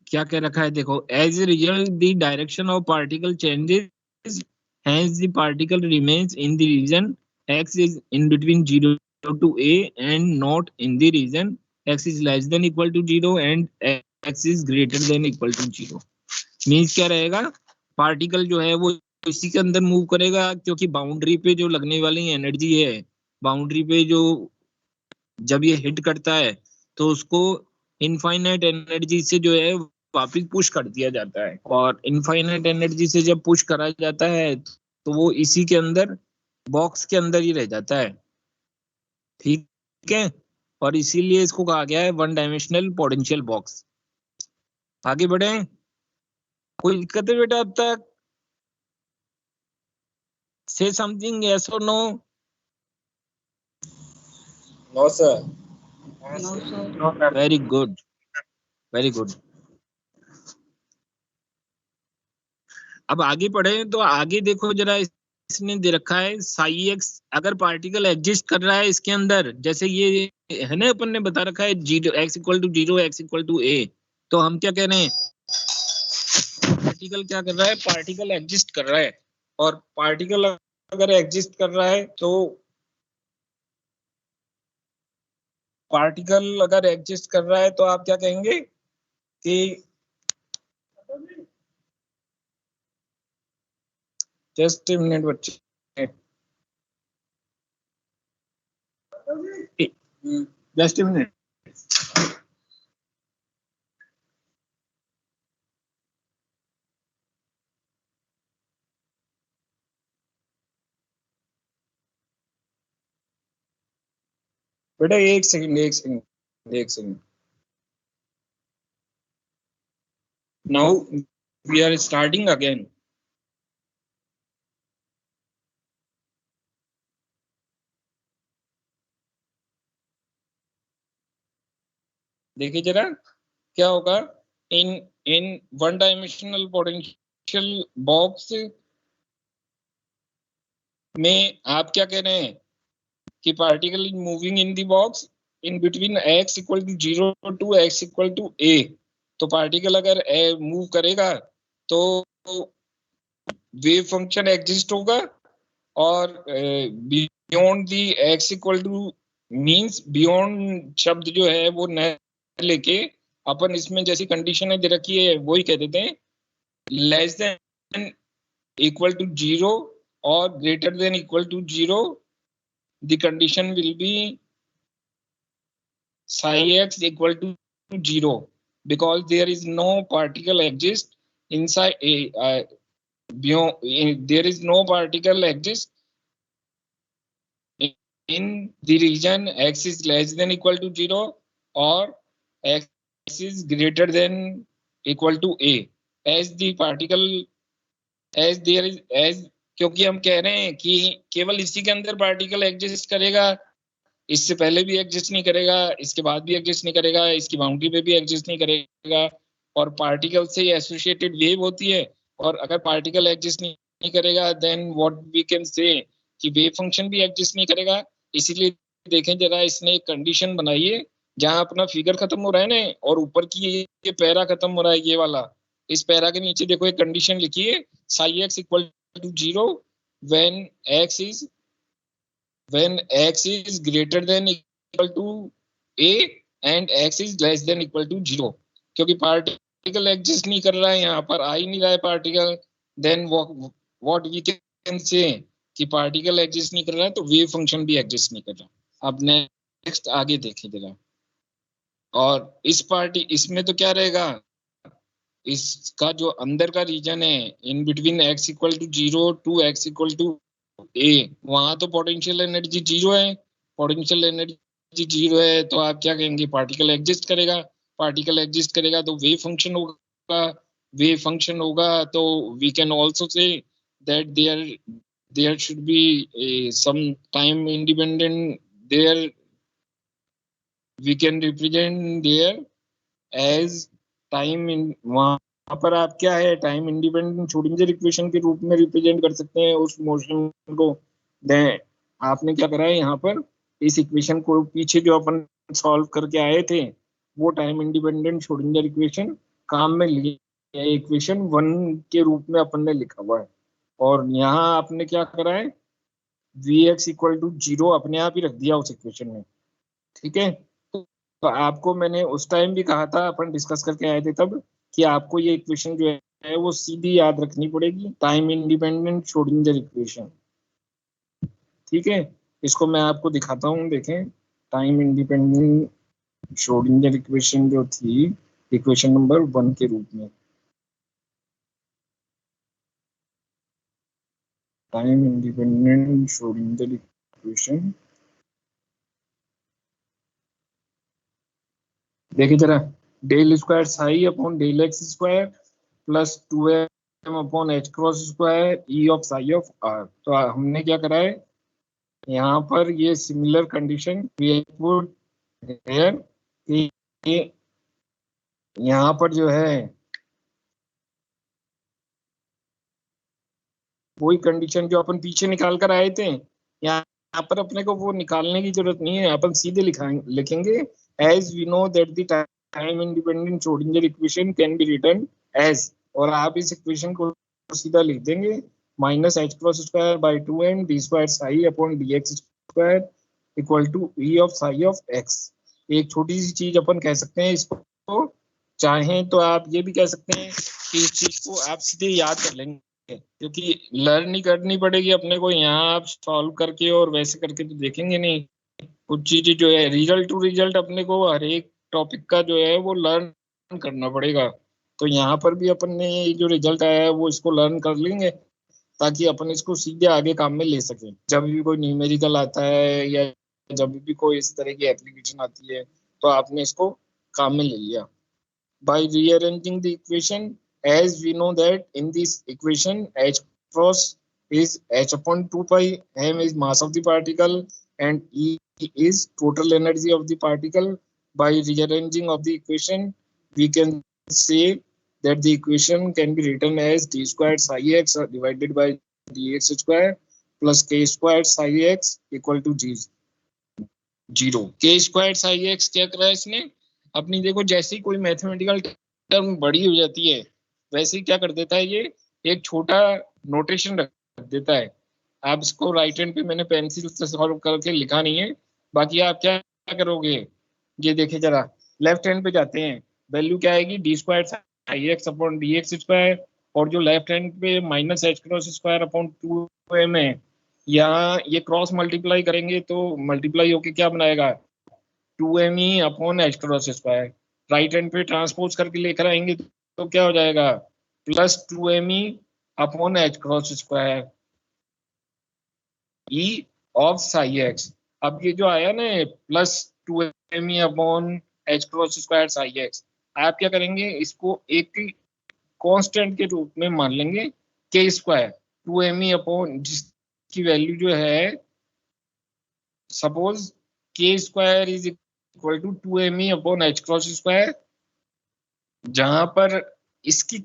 क्या कह रखा है देखो, as a result the direction of particle changes, hence the particle remains in the region x is in between 0 to a and not in the region x is less than equal to 0 and x is greater than equal to 0। Means क्या रहेगा, particle जो है वो इसी के अंदर move करेगा, क्योंकि बाउंड्री पे जो लगने वाली एनर्जी है, बाउंड्री पे जो जब ये हिट करता है तो उसको इनफाइनाइट एनर्जी से जो है वापस पुश कर दिया जाता है। और इनफाइनाइट एनर्जी से जब पुश करा जाता है तो वो इसी के अंदर, बॉक्स के अंदर ही रह जाता है। ठीक है, और इसीलिए इसको कहा गया है वन डायमेंशनल पोटेंशियल बॉक्स। आगे बढ़े, कोई दिक्कत है बेटा अब तक? से समथिंग, यस और no? No sir. Very good, very good. अब आगे पढ़े तो आगे देखो जरा, इसने दे रखा है साई एक्स, अगर पार्टिकल एग्जिस्ट कर रहा है इसके अंदर, जैसे ये है ना, अपन ने बता रखा है zero, x equal to 0, x equal to a. तो हम क्या कह रहे हैं, पार्टिकल क्या कर रहा है, पार्टिकल एग्जिस्ट कर रहा है। और पार्टिकल अगर एग्जिस्ट कर रहा है तो, पार्टिकल अगर एग्जिस्ट कर रहा है तो आप क्या कहेंगे कि, जस्ट मिनट बच्चे, जस्ट मिनट। बेटा एक सेकंड, एक सेकंड, एक second. Now we are starting again. देखिए जरा क्या होगा, इन इन वन डायमेंशनल पोटेंशियल बॉक्स में आप क्या कह रहे हैं कि particle is moving in the box in between x equal to 0 to x equal to a। तो पार्टिकल अगर मूव करेगा तो वेव फंक्शन एग्जिस्ट होगा, और beyond the x equal to, means beyond शब्द जो है वो न लेके अपन इसमें जैसी कंडीशन दे रखी है वही कह देते हैं, लेस देन इक्वल टू 0 और greater than equal to 0, the condition will be psi x equal to 0 because there is no particle exist inside a there is no particle exist in the region x is less than equal to 0 or x is greater than equal to a, as the particle as there is as, क्योंकि हम कह रहे हैं कि केवल इसी के अंदर पार्टिकल एग्जिस्ट करेगा, इससे पहले भी एग्जिस्ट नहीं करेगा, इसके बाद भी एग्जिस्ट नहीं करेगा, इसकी बाउंड्री पे भी एग्जिस्ट नहीं करेगा। और पार्टिकल से एसोसिएटेड वेव होती है, और अगर पार्टिकल एग्जिस्ट नहीं करेगा then what we can say कि वेव फंक्शन भी एग्जिस्ट नहीं करेगा। इसीलिए देखें जरा, इसने एक कंडीशन बनाई है जहां अपना फिगर खत्म हो रहा है ना, और ऊपर की ये पैरा खत्म हो रहा है, ये वाला। इस पैरा के नीचे देखो एक कंडीशन लिखी है, psi x equal to 0 when x is greater than equal to a and x is less than equal to 0। क्योंकि पार्टिकल एग्जिस्ट नहीं कर रहा है, यहाँ पर आ ही नहीं रहा है particle, then what we can say कि पार्टिकल एग्जिस्ट नहीं कर रहा है तो वेव फंक्शन भी एग्जिस्ट नहीं कर रहा। अब नेक्स्ट आगे देखें जरा। और इसमें तो क्या रहेगा, इसका जो अंदर का रीजन है in between x equal to 0 to x equal to a, वहां तो पोटेंशियल एनर्जी 0 है। पोटेंशियल एनर्जी 0 है तो आप क्या कहेंगे, पार्टिकल एग्जिस्ट करेगा। पार्टिकल एग्जिस्ट करेगा तो वेव फंक्शन होगा। वेव फंक्शन होगा तो we can also say that there should be some time independent there, we can represent there as time in, वहां पर आप क्या है, टाइम इंडिपेंडेंट श्रोडिंगर इक्वेशन के रूप में रिप्रेजेंट कर सकते हैं उस मोशन को। देन आपने क्या करा है यहाँ पर, इस इक्वेशन को पीछे जो अपन सॉल्व करके आए थे वो टाइम इंडिपेंडेंट श्रोडिंगर इक्वेशन काम में लिए इक्वेशन 1 के रूप में अपन ने लिखा हुआ है। और यहाँ आपने क्या करा है, वी एक्स इक्वल टू 0 अपने आप ही रख दिया उस इक्वेशन में। ठीक है, तो आपको मैंने उस टाइम भी कहा था, अपन डिस्कस करके आए थे तब, कि आपको ये इक्वेशन जो है वो सीधी याद रखनी पड़ेगी, टाइम इंडिपेंडेंट श्रोडिंगर इक्वेशन। ठीक है, इसको मैं आपको दिखाता हूँ, देखें। टाइम इंडिपेंडेंट श्रोडिंगर इक्वेशन जो थी इक्वेशन नंबर 1 के रूप में, टाइम इंडिपेंडेंट श्रोडिंगर इक्वेशन देखिए जरा, del square psi upon del x square plus 2m upon h cross square E of psi of r. तो हमने क्या करा है यहाँ पर, ये सिमिलर कंडीशन पुट हियर कि यहाँ पर जो है वही कंडीशन जो अपन पीछे निकाल कर आए थे, यहाँ पर अपने को वो निकालने की जरूरत नहीं है, अपन सीधे लिखेंगे as we know that the time independent Schrodinger equation can be written as, और आप इस इक्वेशन को सीधा लिख देंगे minus h cross square by 2m d square psi upon d x square equal to E of psi of x. एक छोटी सी चीज अपन कह सकते हैं इसको, चाहें तो आप ये भी कह सकते हैं कि इस चीज को आप सीधे याद कर लेंगे, क्योंकि लर्न नहीं करनी पड़ेगी अपने को, यहाँ आप सॉल्व करके और वैसे करके तो देखेंगे नहीं। कुछ चीजें जो है रिजल्ट टू रिजल्ट अपने को हर एक टॉपिक का जो है वो लर्न करना पड़ेगा। तो यहाँ पर भी अपन ने जो रिजल्ट आया है वो इसको लर्न कर लेंगे ताकि अपन इसको सीधे आगे काम में ले सकें। जब भी कोई न्यूमेरिकल आता है या जब भी कोई इस तरह की एप्लीकेशन आती है तो आपने इसको काम में ले लिया। By rearranging the equation, as we know that in this equation h cross is h upon 2 pi, m is mass of the particle and E is total energy of the particle. By rearranging of the equation, we can say that the equation can be written as d squared psi x divided by dx square plus k squared psi x equal to 0। k squared psi x क्या करा है इसने अपनी, देखो जैसे ही कोई mathematical term बड़ी हो जाती है वैसे ही क्या कर देता है, ये एक छोटा नोटेशन रख देता है। आप इसको राइट हैंड पे मैंने पेंसिल से सॉल्व करके लिखा नहीं है, बाकी आप क्या करोगे, ये देखे जरा, लेफ्ट हैंड पे जाते हैं, वैल्यू क्या आएगी D square Sai x upon d x square, और जो लेफ्ट हैंड पे minus h cross square upon 2m है, यहाँ ये क्रॉस मल्टीप्लाई करेंगे तो मल्टीप्लाई होके क्या बनाएगा 2me upon h cross square. Right hand पे ट्रांसपोज करके लेकर आएंगे तो क्या हो जाएगा plus 2me upon h cross square E of Sai x. अब ये जो आया ना plus 2me upon h cross square Sai x, आप क्या करेंगे इसको एक कांस्टेंट के रूप में मान लेंगे के स्क्वायर 2me अपॉन, जिसकी वैल्यू जो है suppose k square is equal to 2me upon h cross square, जहां पर इसकी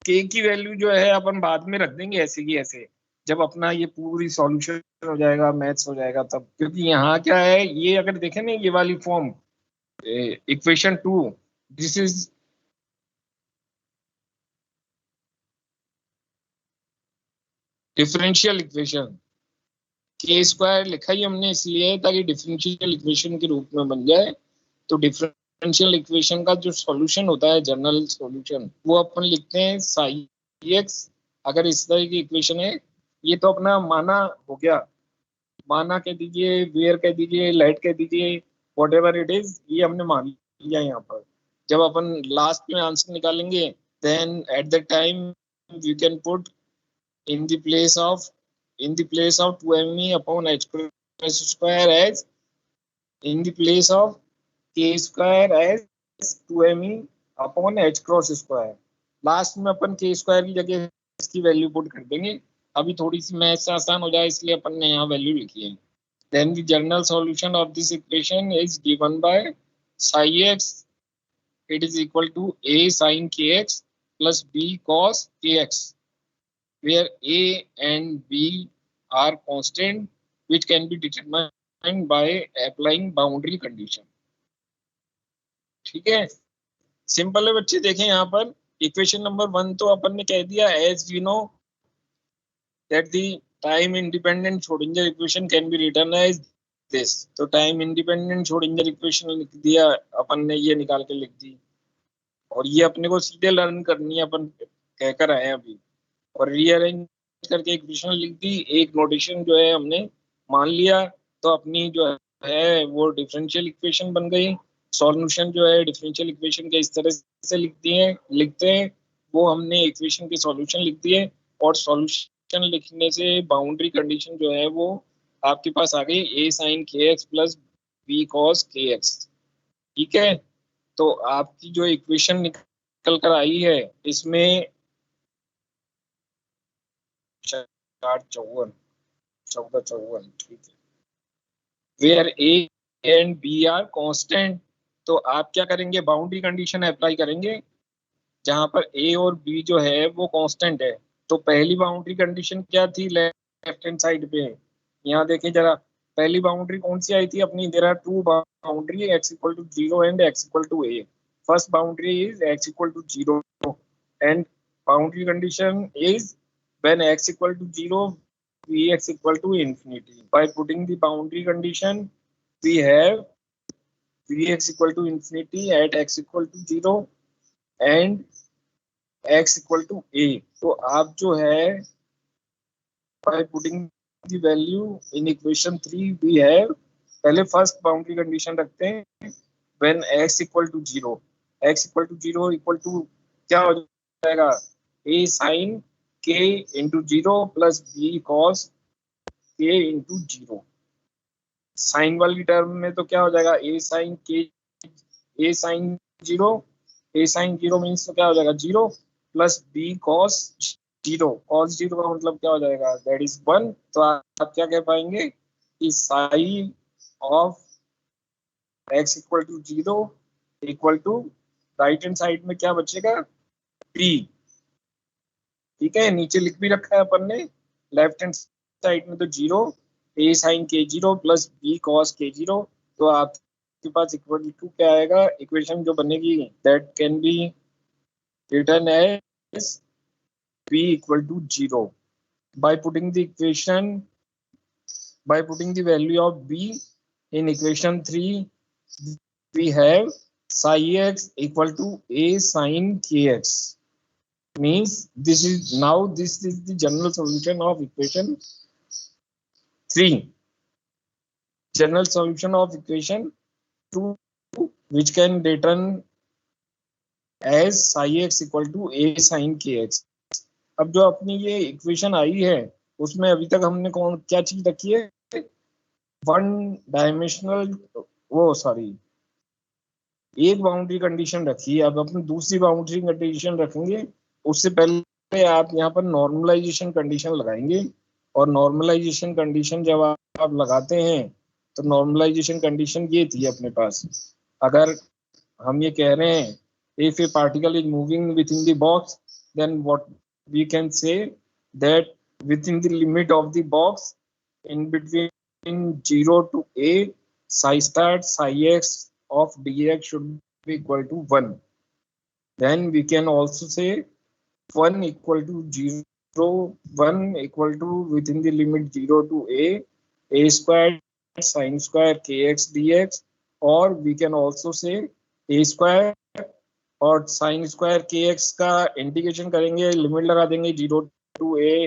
के की वैल्यू जो है अपन बाद में रख देंगे ऐसे की ऐसे, जब अपना ये पूरी सॉल्यूशन हो जाएगा, मैथ्स हो जाएगा तब। क्योंकि यहाँ क्या है, ये अगर देखें ना ये वाली form equation 2, this is differential equation. के स्क्वायर लिखा ही हमने इसलिए ताकि डिफरेंशियल इक्वेशन के रूप में बन जाए। तो डिफरेंशियल इक्वेशन का जो सॉल्यूशन होता है जनरल सॉल्यूशन, वो अपन लिखते हैं साई एक्स अगर इस तरह की इक्वेशन है, ये तो अपना माना हो गया, माना कह दीजिए, वेयर कह दीजिए, लाइट कह दीजिए, वॉट एवर इट इज, ये हमने मान लिया यहाँ पर। जब अपन लास्ट में आंसर निकालेंगे, then at the time we can put in the place of in the place of 2me upon h cross square as in the place of k square as 2me upon h cross square। Last में अपन k square की जगह इसकी value put कर देंगे। अभी थोड़ी सी maths आसान हो जाए इसलिए अपन ने यहाँ वैल्यू लिखी है। Then the general solution of this equation is given by psi x, it is equal to a sin kx plus b cos kx, where A and B are constant which can be determined by applying boundary condition। ठीक है, simple है बच्चे। देखें यहाँ पर equation number 1 तो अपन ने कह दिया, as we know that the time independent Schrodinger equation can be written as this. तो टाइम इंडिपेंडेंट श्रोडिंगर इक्वेशन लिख दिया अपन ने, ये निकाल के लिख दी, और ये अपने को सीधे लर्न करनी है, अपन कहकर आए अभी, और रीअरेंज करके इक्वेशन लिख दी। एक नोटेशन जो है हमने मान लिया, तो अपनी जो है वो डिफरेंशियल इक्वेशन बन गई। सॉल्यूशन जो है डिफरेंशियल इक्वेशन के इस तरह से लिखते हैं, वो हमने इक्वेशन के सॉल्यूशन लिख दिए, और सॉल्यूशन लिखने से बाउंड्री कंडीशन जो है वो आपके पास आ गई, ए साइन के एक्स प्लस बी कॉस के एक्स। ठीक है, तो आपकी जो इक्वेशन निकल कर आई है इसमें 4 54 14 54, ठीक है, where a and b are constant. तो आप क्या करेंगे, बाउंड्री कंडीशन अप्लाई करेंगे जहां पर ए और बी जो है वो कांस्टेंट है। तो पहली बाउंड्री कंडीशन क्या थी, लेफ्ट हैंड साइड पे यहाँ देखें जरा, पहली बाउंड्री कौन सी आई थी अपनी, there are two boundary x equal to 0 and x equal to a। First boundary is x equal to 0 and boundary condition is when x equal to 0 vx equal to infinity। By putting the boundary condition we have vx equal to infinity at x equal to 0 and x equal to a। तो आप जो है by putting the value in equation 3 we have, पहले first boundary condition रखते हैं, when x equal to 0, x equal to 0 equal to क्या हो जाएगा, a sin k into 0 plus b cos k into 0। Sine वाली टर्म में तो क्या हो जाएगा, a sin k, a sin 0, a sin 0 means तो क्या हो जाएगा 0 प्लस b cos 0, cos 0 का मतलब क्या हो जाएगा, दैट इज 1। तो आप क्या कह पाएंगे कि sine of x equal to 0 equal to, right hand side में क्या बचेगा, b। ठीक है, नीचे लिख भी रखा है अपन ने, लेफ्ट हैंड साइड में तो 0, a sin k0 plus b cos k0। तो आपके पास इक्वल टू क्या आएगा, इक्वेशन जो बनेगी that can be written as b equal to 0 by putting the equation, by putting the value of b in equation 3 we have psi x equal to a sin kx, means this is the general solution of equation 3, general solution of equation 2 which can return as psi x equal to a sin kx। अब जो अपनी ये equation आई है उसमें अभी तक हमने कौन क्या चीज रखी है, वन डायमेंशनल, वो सॉरी एक बाउंड्री कंडीशन रखी है। अब अपनी दूसरी बाउंड्री कंडीशन रखेंगे, उससे पहले आप यहाँ पर नॉर्मलाइजेशन कंडीशन लगाएंगे, और नॉर्मलाइजेशन कंडीशन जब आप लगाते हैं तो नॉर्मलाइजेशन कंडीशन ये थी अपने पास, अगर हम ये कह रहे हैं if a particle is moving within the box then what we can say that within the limit of the box in between 0 to a psi start psi x of dx should be equal to 1। then we can also say 1 equal to 0, 1 equal to within the limit 0 to a square sin square kx dx, or we can also say a square और sin square kx का integration करेंगे, limit लगा देंगे 0 to a,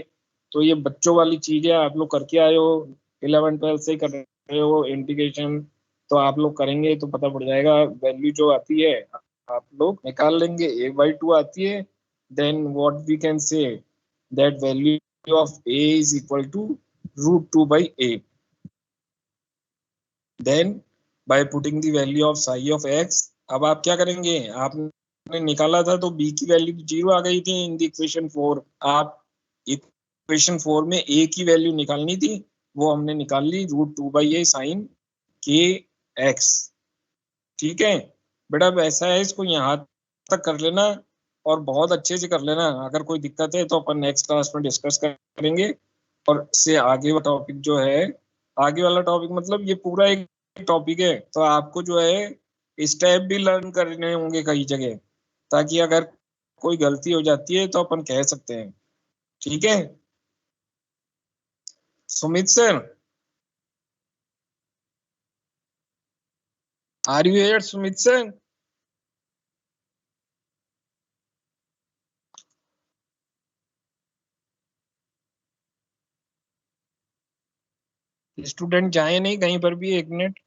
तो ये बच्चों वाली चीज है, आप लोग करके आए हो, 11th 12th से कर रहे हो इंटीग्रेशन, तो आप लोग करेंगे तो पता पड़ जाएगा। वैल्यू जो आती है आप लोग निकाल लेंगे, a/2 आती है। Then what we can say that value of a is equal to √2/a। Then by putting the value of psi of x, अब आप क्या करेंगे, आपने निकाला था तो b की वैल्यू 0 आ गई थी इन द इक्वेशन 4। आप इक्वेशन 4 में a की वैल्यू निकालनी थी, वो हमने निकाल ली, √2/a साइन के एक्स। ठीक है बेटा, अब ऐसा है, इसको यहाँ तक कर लेना और बहुत अच्छे से कर लेना। अगर कोई दिक्कत है तो अपन नेक्स्ट क्लास में डिस्कस करेंगे। और इससे आगे वाला टॉपिक जो है, आगे वाला टॉपिक मतलब ये पूरा एक टॉपिक है, तो आपको जो है स्टेप भी लर्न करने होंगे कई जगह, ताकि अगर कोई गलती हो जाती है तो अपन कह सकते हैं। ठीक है Sumit sir, are you here Sumit sir? Student जाए नहीं कहीं पर भी, 1 मिनट।